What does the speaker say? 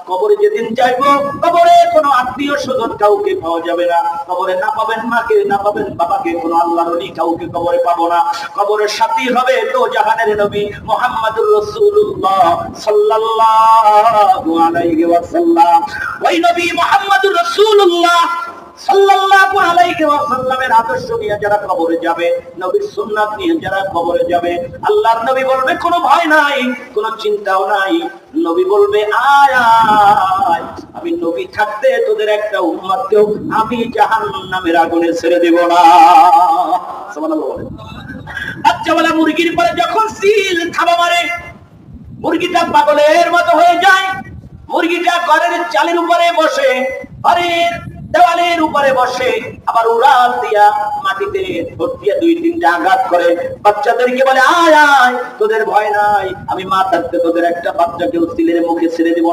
কবরে যেদিন যাইবো, কবরে কোনো আত্মীয় স্বজন কাউকে পাওয়া যাবে না। কবরে না পাবেন মাকে, না পাবেন বাবাকে, কোনো আল্লাহর ওলি কাউকে কবরে পাবো না। কবরের সাথী হবে তো জাহানের নবী মুহাম্মদুর রাসূলুল্লাহ সাল্লাল্লাহু আলাইহি ওয়াসাল্লাম। ওই নবী মুহাম্মদুর রাসূলুল্লাহ সাল্লাল্লাহু আলাইহি ওয়াসাল্লামের আদর্শ নিয়ে যারা কবরে যাবে, নবীর সুন্নাত নিয়ে যারা কবরে যাবে, আল্লাহর নবী বলবে কোনো ভয় নাই, কোনো চিন্তাও নাই। নবী বলবে আয় আয়, আমি নবী থাকতে তোদের একটা উম্মতকেও আমি জাহান্নামের আগুনে ছেড়ে দেব না। সুবহানাল্লাহ বলেন। আচ্ছা বলা মুরগির পরে যখন সিল থাবা মারে, মুরগিটা পাগলের মতো হয়ে যায়। মুরগিটা ঘরের চালের উপরে বসে, ঘরের দেওয়ালের উপরে বসে, আবার উড়াল দিয়া মাটিতে ঠোঁট দিয়া 2-3টা আঘাত করে। বাচ্চাদেরকে বলে আয় আয়, তোদের ভয় নাই, আমি মা থাকতে তোদের একটা বাচ্চাকেও সিলের মুখে ছেড়ে দিব